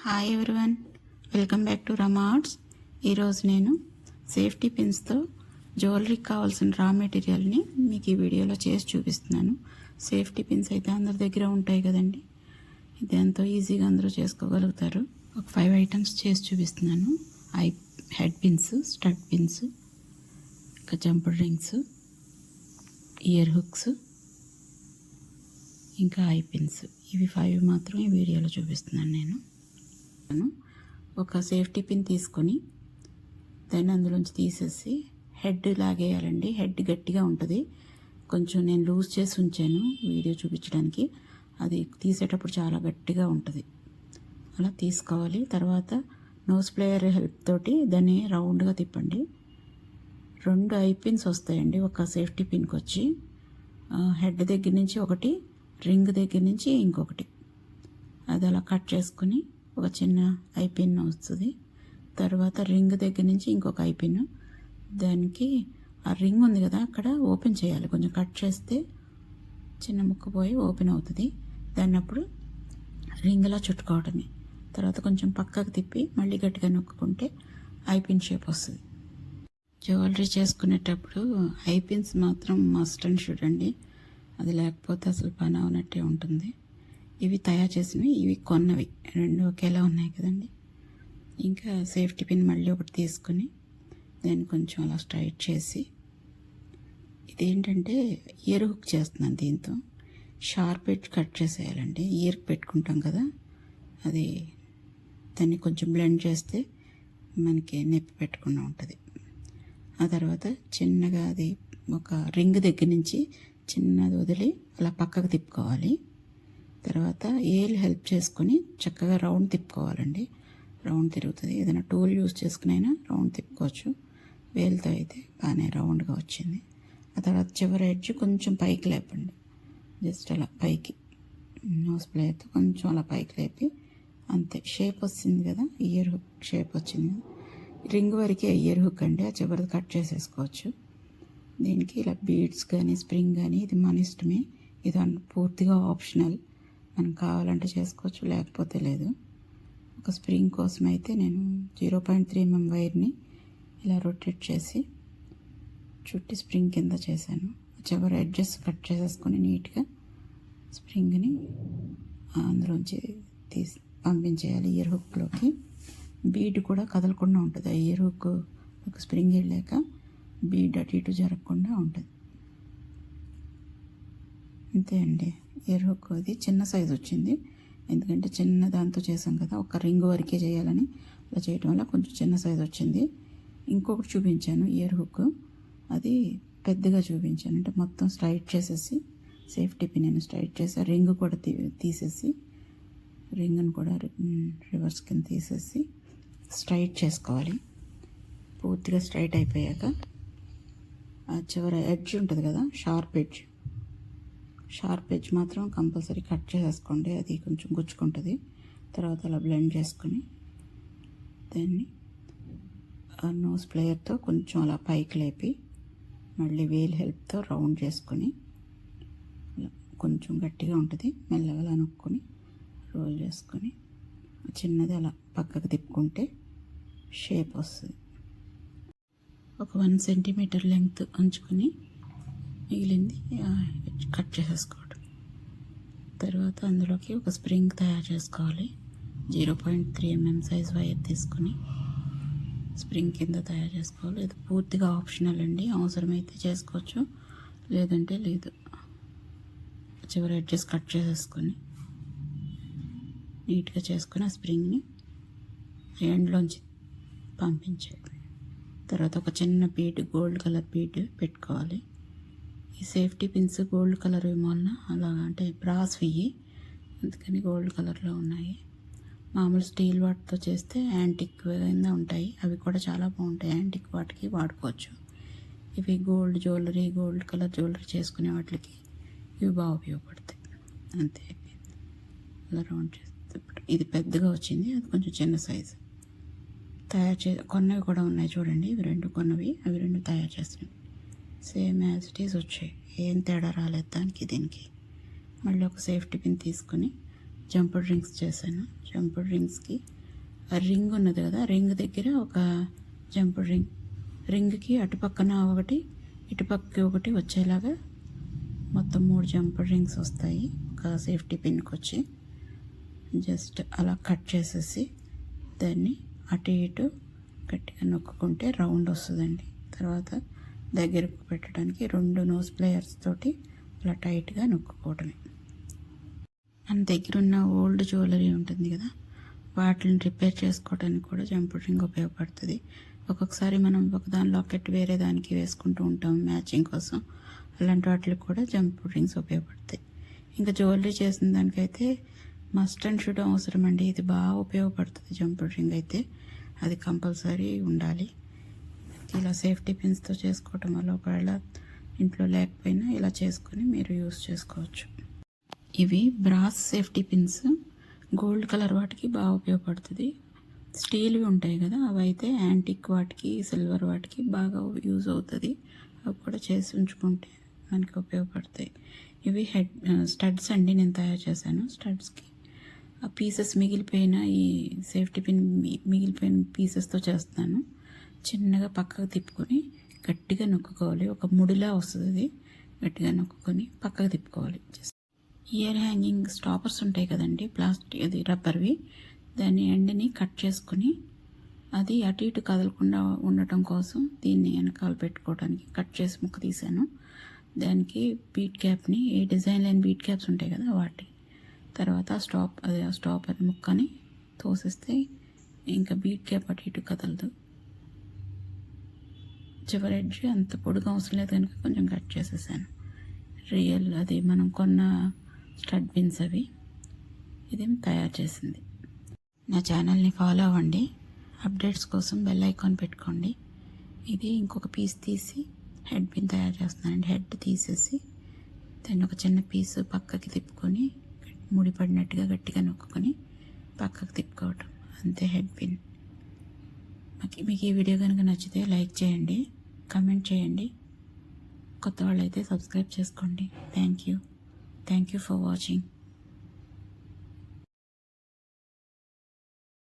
Hi everyone, welcome back to Rama arts. ఈరోజు నేను safety పిన్స్తో జ్యువెలరీకి కావాల్సిన రా మెటీరియల్ని మీకు ఈ వీడియోలో చేసి చూపిస్తున్నాను. సేఫ్టీ పిన్స్ అయితే అందరి దగ్గర ఉంటాయి కదండి, ఇది ఎంతో ఈజీగా అందరూ చేసుకోగలుగుతారు. ఒక 5 ఐటమ్స్ చేసి చూపిస్తున్నాను. హెడ్ పిన్స్, స్టడ్ పిన్స్, ఇంకా జంపర్ రింగ్స్, ఇయర్ హుక్స్, ఇంకా ఐ పిన్స్. ఇవి 5 మాత్రం ఈ వీడియోలో చూపిస్తున్నాను నేను. ఒక సేఫ్టీ పిన్ తీసుకొని దాన్ని అందులోంచి తీసేసి హెడ్ లాగేయాలండి. హెడ్ గట్టిగా ఉంటుంది, కొంచెం నేను లూజ్ చేసి ఉంచాను వీడియో చూపించడానికి. అది తీసేటప్పుడు చాలా గట్టిగా ఉంటుంది. అలా తీసుకోవాలి. తర్వాత నోస్ ప్లేయర్ హెల్ప్ తోటి దాన్ని రౌండ్గా తిప్పండి. 2 ఐ పిన్స్ వస్తాయండి ఒక సేఫ్టీ పిన్కి వచ్చి. హెడ్ దగ్గర నుంచి ఒకటి, రింగ్ దగ్గర నుంచి ఇంకొకటి. అది అలా కట్ చేసుకుని ఒక చిన్న ఐ పిన్ వస్తుంది. తర్వాత రింగ్ దగ్గర నుంచి ఇంకొక ఐ పిన్. దానికి ఆ రింగ్ ఉంది కదా, అక్కడ ఓపెన్ చేయాలి. కొంచెం కట్ చేస్తే చిన్న ముక్క పోయి ఓపెన్ అవుతుంది. దాన్ని అప్పుడు రింగ్లా చుట్టుకోవటమే. తర్వాత కొంచెం పక్కకు తిప్పి మళ్ళీ గట్టిగా నొక్కుంటే ఐ పిన్ షేప్ వస్తుంది. జ్యువెలరీ చేసుకునేటప్పుడు ఐ పిన్స్ మాత్రం మస్ట్ అండ్ షుడ్ అండి. అది లేకపోతే అసలు పని అవునట్టే ఉంటుంది. ఇవి తయారు చేసినవి, ఇవి కొన్నవి, 2 ఒకేలా ఉన్నాయి కదండి. ఇంకా సేఫ్టీ పిన్ మళ్ళీ ఒకటి తీసుకొని దాన్ని కొంచెం అలా స్ట్రైట్ చేసి, ఇదేంటంటే ఇయర్ హుక్ చేస్తున్నాను. దీంతో షార్ప్ ఎడ్జ్ కట్ చేసేయాలండి. ఇయర్కి పెట్టుకుంటాం కదా, అది దాన్ని కొంచెం బ్లెండ్ చేస్తే మనకి నొప్పి పెట్టకుండా ఉంటుంది. ఆ తర్వాత చిన్నగా అది ఒక రింగ్ దగ్గర నుంచి చిన్నది వదిలి అలా పక్కకు తిప్పుకోవాలి. తర్వాత ఏలు హెల్ప్ చేసుకొని చక్కగా రౌండ్ తిప్పుకోవాలండి. రౌండ్ తిరుగుతుంది. ఏదైనా టూల్ యూజ్ చేసుకునైనా రౌండ్ తిప్పుకోవచ్చు. వేలుతో అయితే బాగానే రౌండ్గా వచ్చింది. ఆ తర్వాత చివరి ఎడ్జ్ కొంచెం పైకి లేపండి. జస్ట్ అలా పైకి నోస్ ప్లేయర్తో కొంచెం అలా పైకి లేపి అంతే. షేప్ వస్తుంది కదా, ఇయర్ హుక్ షేప్ వచ్చింది కదా. రింగ్ వరకే ఇయర్ హుక్ అండి, ఆ చివరిది కట్ చేసేసుకోవచ్చు. దీనికి ఇలా బీడ్స్ కానీ స్ప్రింగ్ కానీ ఇది మన ఇష్టమే. ఇది పూర్తిగా ఆప్షనల్. మనం కావాలంటే చేసుకోవచ్చు, లేకపోతే లేదు. ఒక స్ప్రింగ్ కోసం అయితే నేను 0.3 mm వైర్ని ఇలా రొటేట్ చేసి చుట్టి స్ప్రింగ్ కింద చేశాను. చివరి ఎడ్జెస్ కట్ చేసేసుకొని నీట్గా స్ప్రింగ్ని అందులోంచి పంపించేయాలి ఇయర్ హుక్లోకి. బీడ్ కూడా కదలకుండా ఉంటుంది. ఆ ఇయర్ హుక్ ఒక స్ప్రింగ్ వెళ్ళాక బీడ్ అటు ఇటు జరగకుండా ఉంటుంది. అంతే అండి. ఇయర్ హుక్ అది చిన్న సైజు వచ్చింది, ఎందుకంటే చిన్న దాంతో చేసాం కదా, ఒక రింగ్ వరకే చేయాలని అలా చేయటం వల్ల కొంచెం చిన్న సైజు వచ్చింది. ఇంకొకటి చూపించాను ఇయర్ హుక్, అది పెద్దగా చూపించాను. అంటే మొత్తం స్ట్రైట్ చేసేసి సేఫ్టీ పిన్ నేను స్ట్రైట్ చేసి రింగ్ కూడా తీసేసి రింగ్ని కూడా రివర్స్ కింద తీసేసి స్ట్రైట్ చేసుకోవాలి. పూర్తిగా స్ట్రైట్ అయిపోయాక ఆ చివరి ఎడ్జ్ ఉంటుంది కదా, షార్ప్ ఎడ్జ్ మాత్రం కంపల్సరీ కట్ చేసేసుకోండి, అది కొంచెం గుచ్చుకుంటుంది. తర్వాత అలా బ్లెండ్ చేసుకొని దాన్ని నోస్ ప్లేయర్తో కొంచెం అలా పైకి లేపి మళ్ళీ వేల్ హెల్ప్తో రౌండ్ చేసుకొని కొంచెం గట్టిగా ఉంటుంది, మెల్లగా అలా నొక్కొని రోల్ చేసుకొని చిన్నది అలా పక్కకు తిప్పుకుంటే షేప్ వస్తుంది. ఒక 1 cm లెంగ్త్ ఉంచుకొని మిగిలింది కట్ చేసేసుకోవడం. తర్వాత అందులోకి ఒక స్ప్రింగ్ తయారు చేసుకోవాలి. 0.3 mm సైజ్ వైర్ తీసుకొని స్ప్రింగ్ కింద తయారు చేసుకోవాలి. ఇది పూర్తిగా ఆప్షనల్ అండి, అవసరమైతే చేసుకోవచ్చు, లేదంటే లేదు. చివరి ఎడ్జెస్ కట్ చేసేసుకొని నీట్గా చేసుకొని ఆ స్ప్రింగ్ని ఎండ్లోంచి పంపించేది. తర్వాత ఒక చిన్న బీడ్, గోల్డ్ కలర్ బీడ్ పెట్టుకోవాలి. ఈ సేఫ్టీ పిన్స్ గోల్డ్ కలర్ వలన అలా అంటే బ్రాస్వి, అందుకని గోల్డ్ కలర్లో ఉన్నాయి. మామూలు స్టీల్ వాటితో చేస్తే యాంటిక్ కింద ఉంటాయి, అవి కూడా చాలా బాగుంటాయి. యాంటిక్ వాటికి వాడుకోవచ్చు. ఇవి gold jewellery, gold colour jewellery చేసుకునే వాటికి ఇవి బాగా ఉపయోగపడతాయి. అంతే. అలా రౌండ్ చేస్తే ఇది పెద్దగా వచ్చింది, అది కొంచెం చిన్న సైజు. కొన్నవి కూడా ఉన్నాయి చూడండి, ఇవి 2 కొన్నవి, అవి 2 తయారు చేసినవి. సేమ్ యాజ్ ఇట్ ఈస్ వచ్చాయి, ఏం తేడా రాలేదు దానికి దీనికి. మళ్ళీ ఒక సేఫ్టీ పిన్ తీసుకొని జంపర్ రింగ్స్ చేశాను. జంపర్ రింగ్స్కి ఆ రింగ్ ఉన్నది కదా, రింగ్ దగ్గర ఒక జంపర్ రింగ్కి అటుపక్కన ఒకటి ఇటుపక్కకి ఒకటి వచ్చేలాగా మొత్తం 3 జంపర్ రింగ్స్ వస్తాయి ఒక సేఫ్టీ పిన్కి వచ్చి. జస్ట్ అలా కట్ చేసేసి దాన్ని అటు ఇటు గట్టిగా నొక్కుంటే రౌండ్ వస్తుందండి. తర్వాత దగ్గరకు పెట్టడానికి 2 నోస్ ప్లేయర్స్ తోటి అలా టైట్గా నొక్కుకోవడమే. మన దగ్గర ఉన్న ఓల్డ్ జ్యువెలరీ ఉంటుంది కదా, వాటిని రిపేర్ చేసుకోవడానికి కూడా జంపర్ రింగ్ ఉపయోగపడుతుంది. ఒక్కొక్కసారి మనం ఒక దాని లాకెట్ వేరే దానికి వేసుకుంటూ ఉంటాం మ్యాచింగ్ కోసం, అలాంటి వాటికి కూడా జంపర్ రింగ్స్ ఉపయోగపడతాయి. ఇంకా జ్యువెలరీ చేసిన దానికైతే మస్ట్ అండ్ షుడ్ అవసరం అండి. ఇది బాగా ఉపయోగపడుతుంది జంపర్ రింగ్ అయితే, అది కంపల్సరీ ఉండాలి. ఇలా సేఫ్టీ పిన్స్తో చేసుకోవటం వల్ల ఒకవేళ ఇంట్లో లేకపోయినా ఇలా చేసుకొని మీరు యూస్ చేసుకోవచ్చు. ఇవి brass safety pins, gold colour వాటికి బాగా ఉపయోగపడుతుంది. స్టీల్వి ఉంటాయి కదా, అవి అయితే యాంటిక్ వాటికి, సిల్వర్ వాటికి బాగా యూజ్ అవుతుంది. అవి కూడా చేసి ఉంచుకుంటే మనకి ఉపయోగపడతాయి. ఇవి స్టడ్స్ అండి, నేను తయారు చేశాను. స్టడ్స్కి ఆ పీసెస్ మిగిలిపోయిన ఈ సేఫ్టీ పిన్ మిగిలిపోయిన పీసెస్తో చేస్తాను. చిన్నగా పక్కకు తిప్పుకొని గట్టిగా నొక్కుకోవాలి. ఒక ముడిలా వస్తుంది, అది గట్టిగా నొక్కుకొని పక్కకు తిప్పుకోవాలి. ఇయర్ హ్యాంగింగ్ స్టాపర్స్ ఉంటాయి కదండి, ప్లాస్టిక్ అది రబ్బర్వి, దాని ఎండ్ని కట్ చేసుకుని అది అటు ఇటు కదలకుండా ఉండటం కోసం దీన్ని వెనకాల పెట్టుకోవడానికి కట్ చేసి ముక్క తీసాను. దానికి బీట్ క్యాప్ని, ఏ డిజైన్ లేని బీట్ క్యాప్స్ ఉంటాయి కదా వాటి, తర్వాత ఆ స్టాపర్ ముక్కని తోసిస్తే ఇంకా బీట్ క్యాప్ అటు ఇటు కదలదు. చివరి ఎడ్జ్ అంత పొడుగు అవసరం లేదు కనుక కొంచెం కట్ చేసేసాను. రియల్ అది మనం కొన్న స్టడ్ పిన్స్ అవి. ఇది తయారు చేసింది. నా ఛానల్ని ఫాలో అవ్వండి, అప్డేట్స్ కోసం బెల్ ఐకాన్ పెట్టుకోండి. ఇది ఇంకొక పీస్ తీసి హెడ్ పిన్ తయారు చేస్తున్నానండి. హెడ్ తీసేసి దాన్ని ఒక చిన్న పీస్ పక్కకి తిప్పుకొని ముడిపడినట్టుగా గట్టిగా నొక్కుని పక్కకు తిప్పుకోవటం, అంతే హెడ్ పిన్. మీకు ఈ వీడియో కనుక నచ్చితే లైక్ చేయండి, కామెంట్ చేయండి, కొత్త వాళ్ళైతే సబ్స్క్రైబ్ చేసుకోండి. Thank you for watching.